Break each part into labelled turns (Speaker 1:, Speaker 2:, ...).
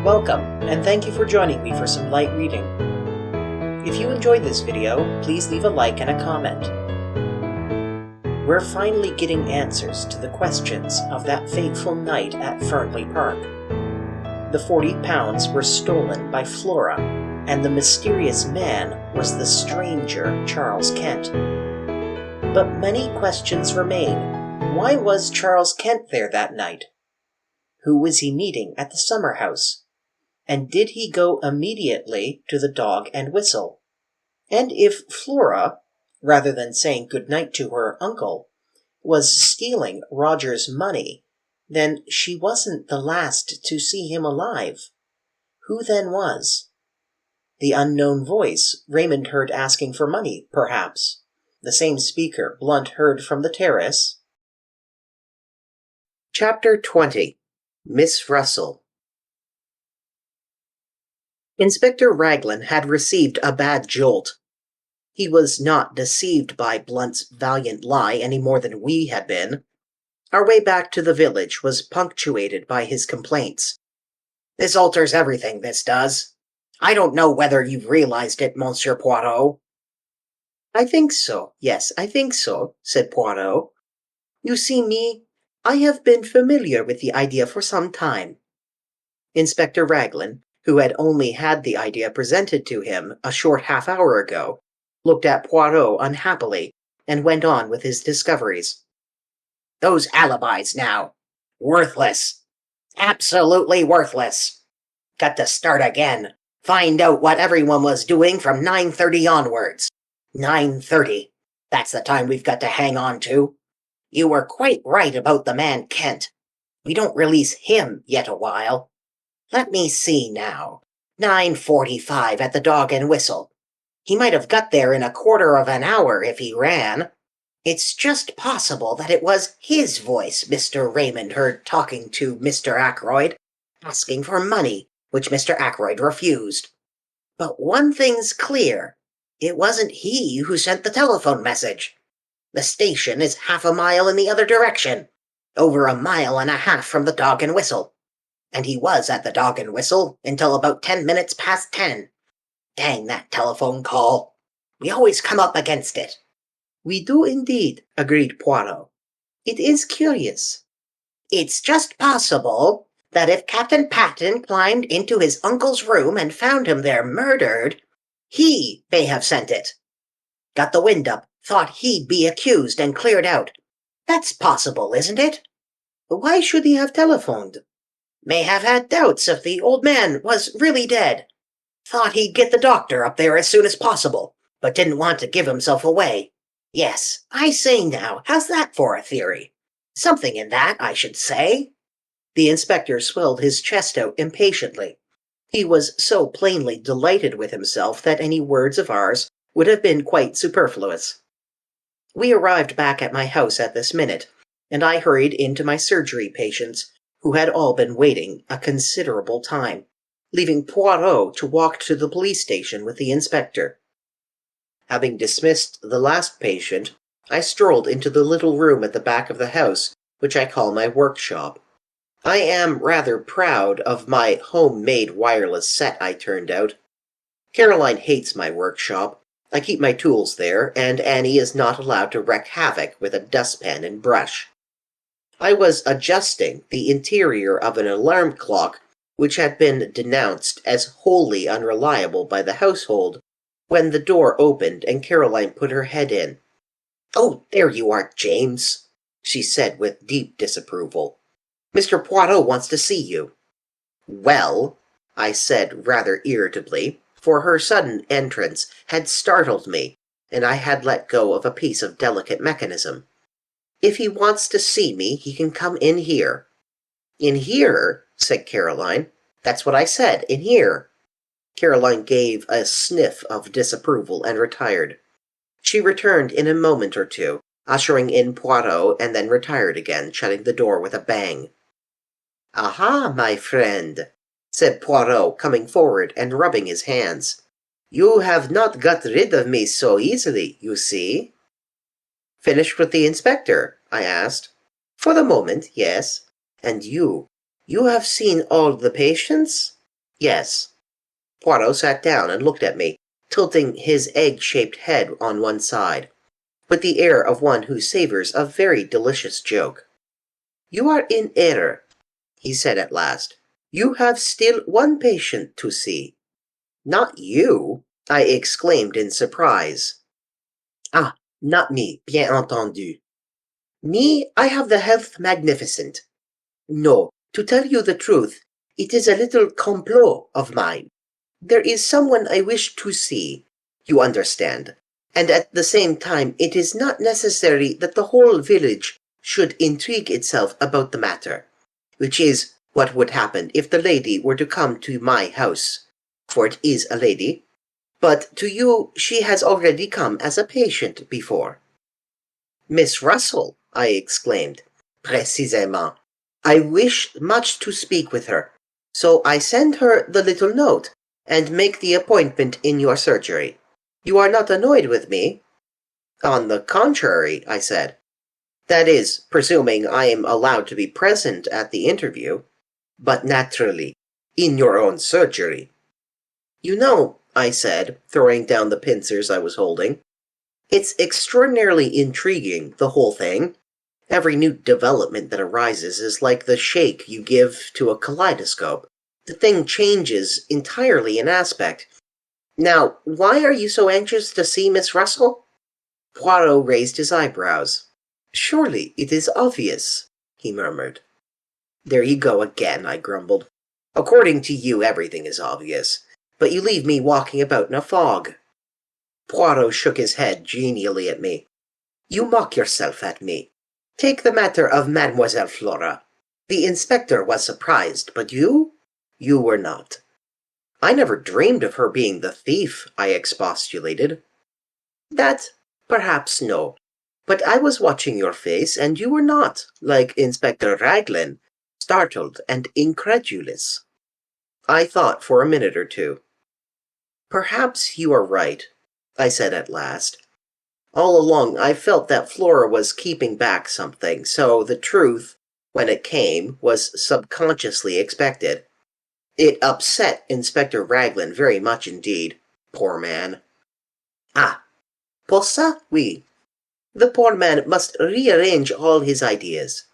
Speaker 1: Welcome, and thank you for joining me for some light reading. If you enjoyed this video, please leave a like and a comment. We're finally getting answers to the questions of that fateful night at Fernley Park. The 40 pounds were stolen by Flora, and the mysterious man was the stranger Charles Kent. But many questions remain. Why was Charles Kent there that night? Who was he meeting at the summer house? And did he go immediately to the Dog and Whistle? And if Flora, rather than saying goodnight to her uncle, was stealing Roger's money, then she wasn't the last to see him alive. Who then was? The unknown voice Raymond heard asking for money, perhaps. The same speaker Blunt heard from the terrace. Chapter 20. Miss Russell. Inspector Raglan had received a bad jolt. He was not deceived by Blunt's valiant lie any more than we had been. Our way back to the village was punctuated by his complaints. "This alters everything, this does. I don't know whether you've realized it, Monsieur Poirot." "I think so, yes, I think so," said Poirot. "You see me, I have been familiar with the idea for some time." Inspector Raglan, who had only had the idea presented to him a short half-hour ago, looked at Poirot unhappily and went on with his discoveries. "Those alibis now. Worthless. Absolutely worthless. Got to start again. Find out what everyone was doing from 9:30 onwards. 9:30. That's the time we've got to hang on to. You were quite right about the man Kent. We don't release him yet a while. Let me see now. 9:45 at the Dog and Whistle. He might have got there in a quarter of an hour if he ran. It's just possible that it was his voice Mr. Raymond heard talking to Mr. Ackroyd, asking for money, which Mr. Ackroyd refused. But one thing's clear. It wasn't he who sent the telephone message. The station is half a mile in the other direction, over a mile and a half from the Dog and Whistle. And he was at the Dog and Whistle until about 10 minutes past 10. Dang that telephone call. We always come up against it." "We do indeed," agreed Poirot. "It is curious." "It's just possible that if Captain Patten climbed into his uncle's room and found him there murdered, he may have sent it. Got the wind up, thought he'd be accused and cleared out. That's possible, isn't it?" "Why should he have telephoned?" "May have had doubts if the old man was really dead. Thought he'd get the doctor up there as soon as possible, but didn't want to give himself away. Yes, I say now, how's that for a theory? Something in that, I should say." The inspector swelled his chest out impatiently. He was so plainly delighted with himself that any words of ours would have been quite superfluous. We arrived back at my house at this minute, and I hurried into my surgery patients, who had all been waiting a considerable time, leaving Poirot to walk to the police station with the inspector. Having dismissed the last patient, I strolled into the little room at the back of the house, which I call my workshop. I am rather proud of my homemade wireless set I turned out. Caroline hates my workshop. I keep my tools there, and Annie is not allowed to wreak havoc with a dustpan and brush. I was adjusting the interior of an alarm clock which had been denounced as wholly unreliable by the household, when the door opened and Caroline put her head in. "Oh, there you are, James," she said with deep disapproval. "Mr. Poirot wants to see you." "Well," I said rather irritably, for her sudden entrance had startled me, and I had let go of a piece of delicate mechanism. "If he wants to see me, he can come in here." "In here?" said Caroline. "That's what I said, in here." Caroline gave a sniff of disapproval and retired. She returned in a moment or two, ushering in Poirot, and then retired again, shutting the door with a bang. "Aha, my friend," said Poirot, coming forward and rubbing his hands. "You have not got rid of me so easily, you see." "Finished with the inspector?" I asked. "For the moment, yes. And you have seen all the patients?" Yes. Poirot sat down and looked at me, tilting his egg-shaped head on one side, with the air of one who savors a very delicious joke. "You are in error," he said at last. "You have still one patient to see." "Not you!" I exclaimed in surprise. "Ah, not me, bien entendu. Me, I have the health magnificent. No, to tell you the truth, it is a little complot of mine. There is someone I wish to see, you understand, and at the same time it is not necessary that the whole village should intrigue itself about the matter, which is what would happen if the lady were to come to my house, for it is a lady, but to you she has already come as a patient before." "Miss Russell!" I exclaimed. "Précisément. I wish much to speak with her, so I send her the little note, and make the appointment in your surgery. You are not annoyed with me?" "On the contrary," I said. "That is, presuming I am allowed to be present at the interview. But naturally, in your own surgery." "You know," I said, throwing down the pincers I was holding, "it's extraordinarily intriguing, the whole thing. Every new development that arises is like the shake you give to a kaleidoscope. The thing changes entirely in aspect. Now, why are you so anxious to see Miss Russell?" Poirot raised his eyebrows. "Surely it is obvious," he murmured. "There you go again," I grumbled. "According to you, everything is obvious, but you leave me walking about in a fog." Poirot shook his head genially at me. "You mock yourself at me. Take the matter of Mademoiselle Flora. The inspector was surprised, but you? You were not." "I never dreamed of her being the thief," I expostulated. "That, perhaps no. But I was watching your face, and you were not, like Inspector Raglan, startled and incredulous." I thought for a minute or two. "Perhaps you are right," I said at last. "All along I felt that Flora was keeping back something, so the truth, when it came, was subconsciously expected. It upset Inspector Raglan very much indeed. Poor man." "Ah, pour ça, oui. The poor man must rearrange all his ideas.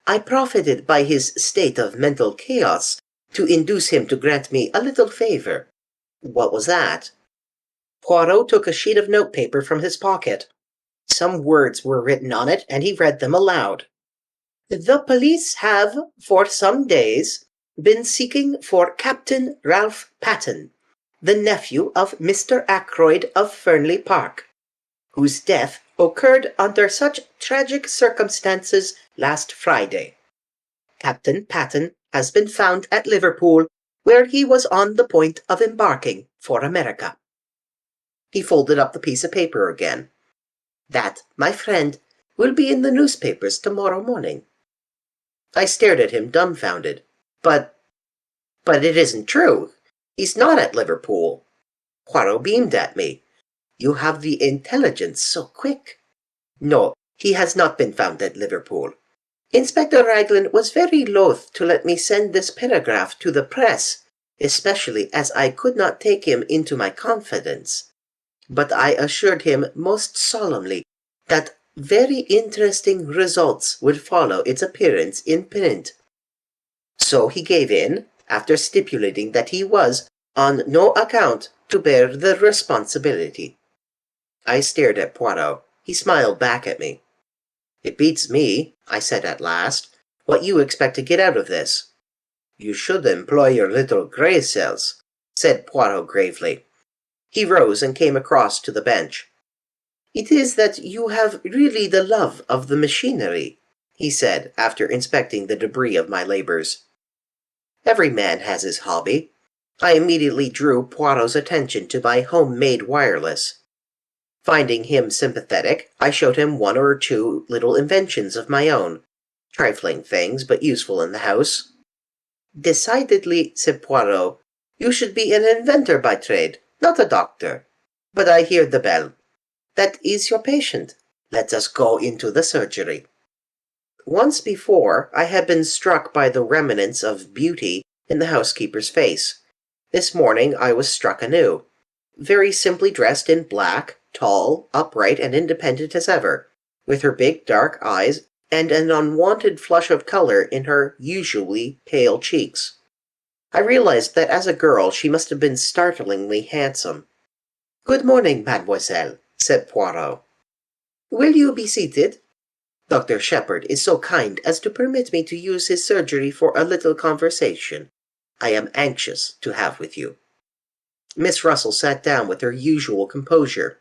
Speaker 1: I profited by his state of mental chaos to induce him to grant me a little favor." "What was that?" Poirot took a sheet of notepaper from his pocket. Some words were written on it, and he read them aloud. "The police have, for some days, been seeking for Captain Ralph Patten, the nephew of Mr. Ackroyd of Fernley Park, whose death occurred under such tragic circumstances last Friday. Captain Patten has been found at Liverpool, where he was on the point of embarking for America." He folded up the piece of paper again. "That, my friend, will be in the newspapers tomorrow morning." I stared at him dumbfounded. But it isn't true. He's not at Liverpool." Poirot beamed at me. "You have the intelligence so quick." "No, he has not been found at Liverpool. Inspector Raglan was very loath to let me send this paragraph to the press, especially as I could not take him into my confidence. But I assured him most solemnly that very interesting results would follow its appearance in print. So he gave in, after stipulating that he was, on no account, to bear the responsibility." I stared at Poirot. He smiled back at me. "It beats me," I said at last, "what you expect to get out of this." "You should employ your little grey cells," said Poirot gravely. He rose and came across to the bench. "It is that you have really the love of the machinery," he said, after inspecting the debris of my labors. "Every man has his hobby." I immediately drew Poirot's attention to my homemade wireless. Finding him sympathetic, I showed him one or two little inventions of my own. Trifling things, but useful in the house. "Decidedly," said Poirot, "you should be an inventor by trade, not a doctor. But I hear the bell. That is your patient. Let us go into the surgery." Once before, I had been struck by the remnants of beauty in the housekeeper's face, This morning I was struck anew. Very simply dressed in black, tall, upright, and independent as ever, with her big dark eyes and an unwonted flush of color in her usually pale cheeks. I realized that as a girl she must have been startlingly handsome. "Good morning, mademoiselle," said Poirot. "Will you be seated? Dr. Shepherd is so kind as to permit me to use his surgery for a little conversation I am anxious to have with you." Miss Russell sat down with her usual composure.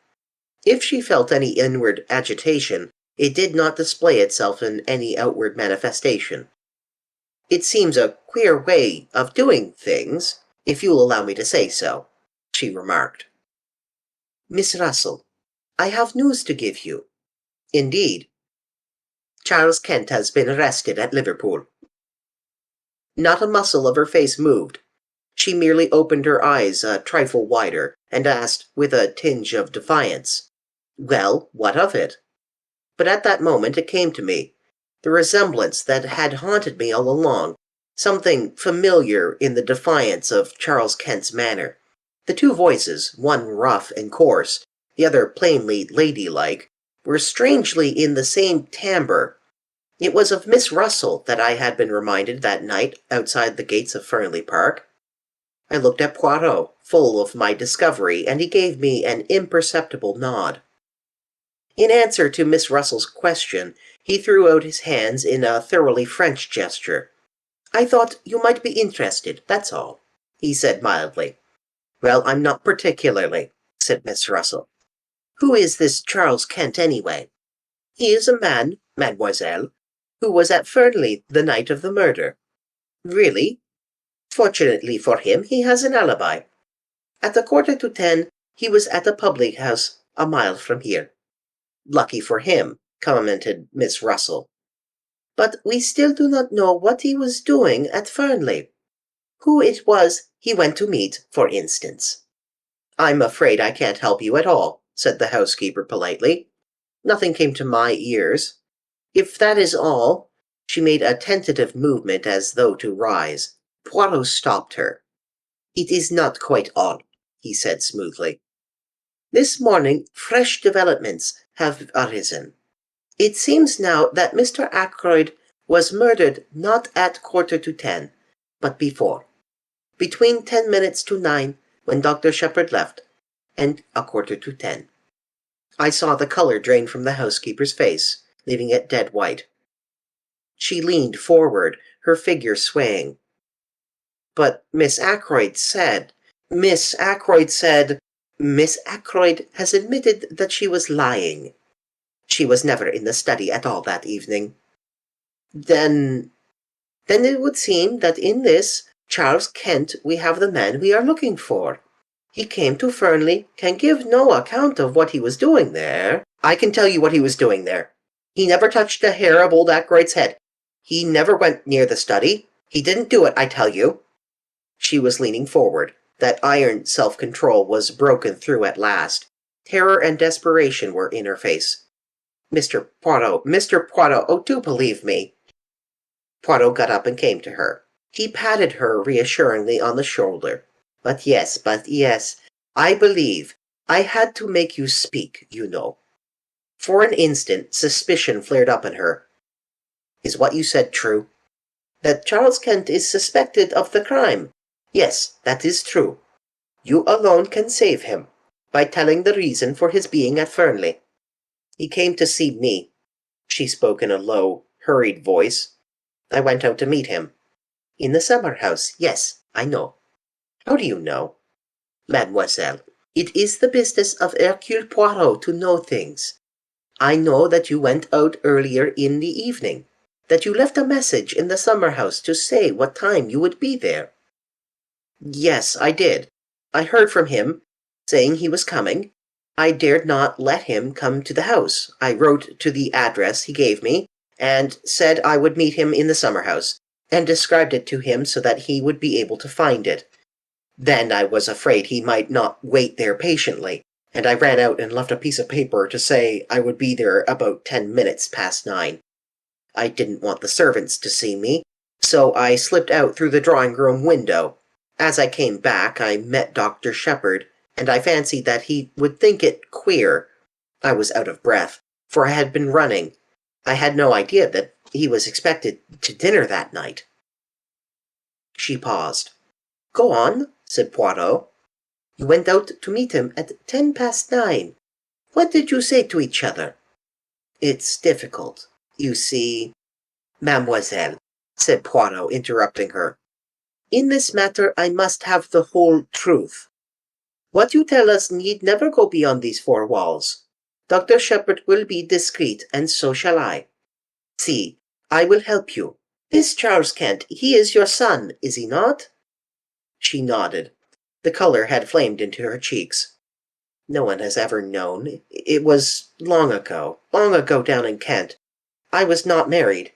Speaker 1: If she felt any inward agitation, it did not display itself in any outward manifestation. "It seems a queer way of doing things, if you'll allow me to say so," she remarked. "Miss Russell, I have news to give you." "Indeed." "Charles Kent has been arrested at Liverpool." Not a muscle of her face moved. She merely opened her eyes a trifle wider, and asked, with a tinge of defiance, "Well, what of it?" But at that moment it came to me, the resemblance that had haunted me all along, something familiar in the defiance of Charles Kent's manner. The two voices, one rough and coarse, the other plainly ladylike, were strangely in the same timbre. It was of Miss Russell that I had been reminded that night outside the gates of Fernley Park. I looked at Poirot, full of my discovery, and he gave me an imperceptible nod. In answer to Miss Russell's question, he threw out his hands in a thoroughly French gesture. "I thought you might be interested, that's all," he said mildly. "Well, I'm not particularly," said Miss Russell. "Who is this Charles Kent, anyway?" "He is a man, mademoiselle, who was at Fernley the night of the murder." "Really?" "Fortunately for him, he has an alibi. At 10:15, he was at a public house a mile from here." "Lucky for him," commented Miss Russell. "But we still do not know what he was doing at Fernley. Who it was he went to meet, for instance." "I'm afraid I can't help you at all," said the housekeeper politely. "Nothing came to my ears. If that is all—" She made a tentative movement as though to rise. Poirot stopped her. "It is not quite all," he said smoothly. "This morning fresh developments have arisen. It seems now that Mr. Ackroyd was murdered not at 10:15, but before, between 10 minutes to 9, when Dr. Shepherd left, and 10:15. I saw the color drain from the housekeeper's face, leaving it dead white. She leaned forward, her figure swaying. "But Miss Ackroyd said—" "Miss Ackroyd said—" "Miss Ackroyd has admitted that she was lying. She was never in the study at all that evening." Then it would seem that in this Charles Kent we have the man we are looking for. He came to Fernley, can give no account of what he was doing there." "I can tell you what he was doing there. He never touched a hair of old Ackroyd's head. He never went near the study. He didn't do it, I tell you." She was leaning forward. That iron self-control was broken through at last. Terror and desperation were in her face. Mr. Poirot, oh, do believe me." Poirot got up and came to her. He patted her reassuringly on the shoulder. But yes, I believe. I had to make you speak, you know." For an instant, suspicion flared up in her. "Is what you said true?" "That Charles Kent is suspected of the crime. Yes, that is true. You alone can save him, by telling the reason for his being at Fernley." "He came to see me." She spoke in a low, hurried voice. "I went out to meet him." "In the summer-house, yes, I know." "How do you know?" "Mademoiselle, it is the business of Hercule Poirot to know things. I know that you went out earlier in the evening, that you left a message in the summer-house to say what time you would be there." "Yes, I did. I heard from him, saying he was coming. I dared not let him come to the house. I wrote to the address he gave me, and said I would meet him in the summer-house, and described it to him so that he would be able to find it. Then I was afraid he might not wait there patiently, and I ran out and left a piece of paper to say I would be there about 10 minutes past 9. I didn't want the servants to see me, so I slipped out through the drawing-room window. As I came back, I met Dr. Shepherd, and I fancied that he would think it queer. I was out of breath, for I had been running. I had no idea that he was expected to dinner that night." She paused. "Go on," said Poirot. "You went out to meet him at 9:10. What did you say to each other?" "It's difficult. You see—" "Mademoiselle," said Poirot, interrupting her, "in this matter I must have the whole truth. What you tell us need never go beyond these four walls. Dr. Shepherd will be discreet, and so shall I. See, I will help you. This Charles Kent, he is your son, is he not?" She nodded. The color had flamed into her cheeks. "No one has ever known. It was long ago down in Kent. I was not married."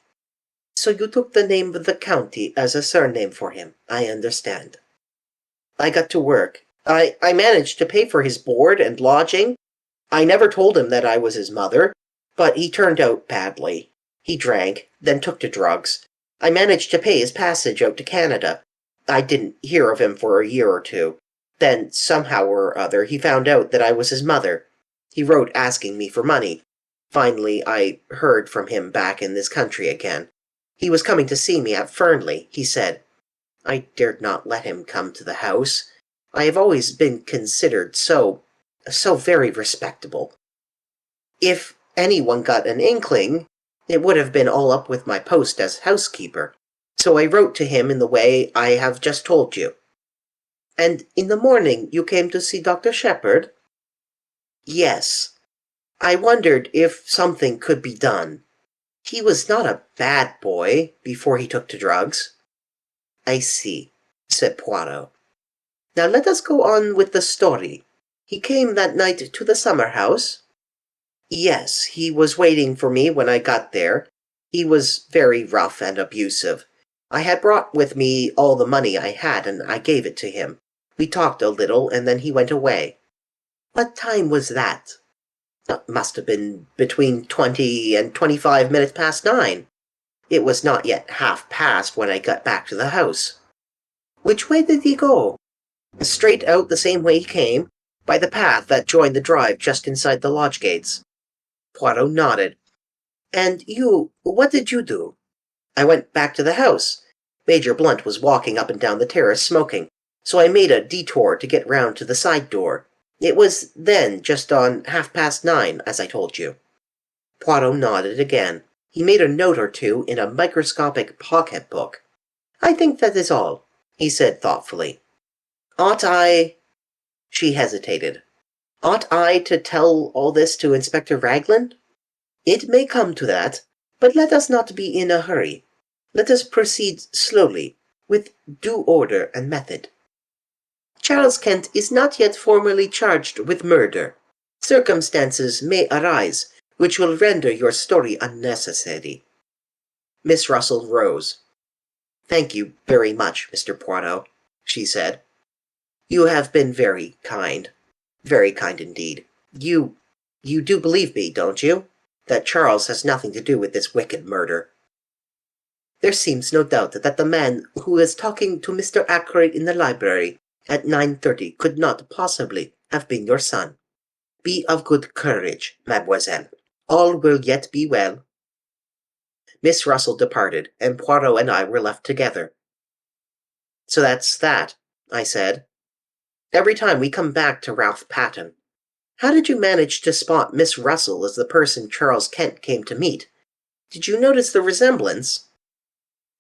Speaker 1: "So you took the name of the county as a surname for him. I understand." "I got to work. I managed to pay for his board and lodging. I never told him that I was his mother, but he turned out badly. He drank, then took to drugs. I managed to pay his passage out to Canada. I didn't hear of him for a year or two. Then, somehow or other, he found out that I was his mother. He wrote asking me for money. Finally, I heard from him back in this country again. He was coming to see me at Fernley, he said. I dared not let him come to the house. I have always been considered so very respectable. If anyone got an inkling, it would have been all up with my post as housekeeper. So I wrote to him in the way I have just told you." "And in the morning you came to see Dr. Shepherd?" "Yes. I wondered if something could be done. He was not a bad boy before he took to drugs." "I see," said Poirot. "Now let us go on with the story. He came that night to the summer house?" "Yes, he was waiting for me when I got there. He was very rough and abusive. I had brought with me all the money I had, and I gave it to him. We talked a little, and then he went away." "What time was that?" "Must have been between 20 and 25 minutes past 9. It was not yet half past when I got back to the house." "Which way did he go?" "Straight out the same way he came, by the path that joined the drive just inside the lodge gates." Poirot nodded. "And you, what did you do?" "I went back to the house. Major Blunt was walking up and down the terrace smoking, so I made a detour to get round to the side door. It was then just on 9:30, as I told you." Poirot nodded again. He made a note or two in a microscopic pocket-book. "I think that is all," he said thoughtfully. "Ought I—" She hesitated. "Ought I to tell all this to Inspector Raglan?" "It may come to that, but let us not be in a hurry. Let us proceed slowly, with due order and method. Charles Kent is not yet formally charged with murder. Circumstances may arise which will render your story unnecessary." Miss Russell rose. "Thank you very much, Mr. Poirot," she said. "You have been very kind indeed. You do believe me, don't you, that Charles has nothing to do with this wicked murder?" "There seems no doubt that the man who was talking to Mr. Ackroyd in the library at 9:30 could not possibly have been your son. Be of good courage, mademoiselle. All will yet be well." Miss Russell departed, and Poirot and I were left together. "So that's that," I said. "Every time we come back to Ralph Patten. How did you manage to spot Miss Russell as the person Charles Kent came to meet? Did you notice the resemblance?"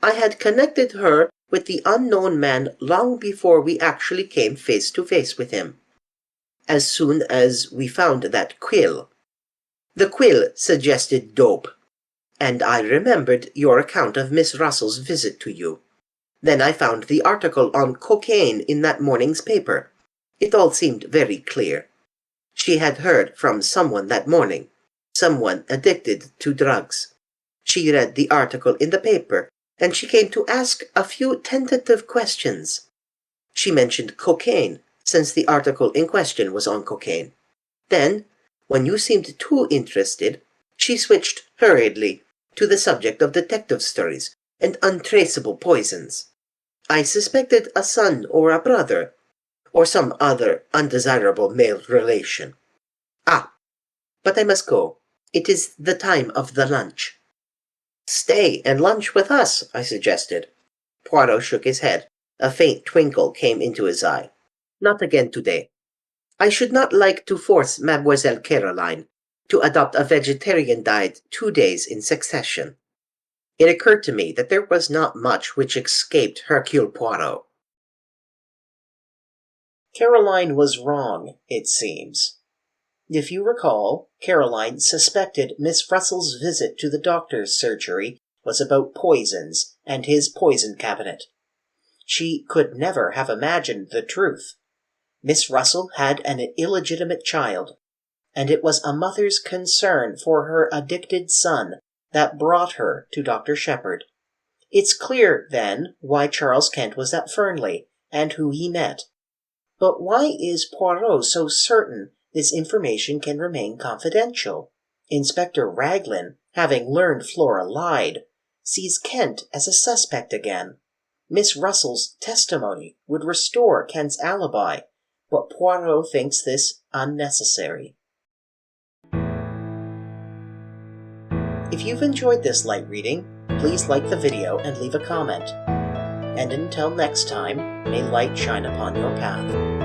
Speaker 1: "I had connected her with the unknown man long before we actually came face to face with him. As soon as we found that quill. The quill suggested dope, and I remembered your account of Miss Russell's visit to you. Then I found the article on cocaine in that morning's paper. It all seemed very clear. She had heard from someone that morning, someone addicted to drugs. She read the article in the paper, and she came to ask a few tentative questions. She mentioned cocaine, since the article in question was on cocaine. Then, when you seemed too interested, she switched hurriedly to the subject of detective stories and untraceable poisons. I suspected a son or a brother, or some other undesirable male relation. Ah, but I must go. It is the time of the lunch. Stay and lunch with us, I suggested. Poirot shook his head. A faint twinkle came into his eye. Not again today. I should not like to force Mademoiselle Caroline to adopt a vegetarian diet 2 days in succession. It occurred to me that there was not much which escaped Hercule Poirot. Caroline was wrong, it seems. If you recall, Caroline suspected Miss Russell's visit to the doctor's surgery was about poisons and his poison cabinet. She could never have imagined the truth. Miss Russell had an illegitimate child, and it was a mother's concern for her addicted son that brought her to Dr. Shepherd. It's clear, then, why Charles Kent was at Fernley, and who he met. But why is Poirot so certain this information can remain confidential? Inspector Raglan, having learned Flora lied, sees Kent as a suspect again. Miss Russell's testimony would restore Kent's alibi, but Poirot thinks this unnecessary. If you've enjoyed this light reading, please like the video and leave a comment. And until next time, may light shine upon your path.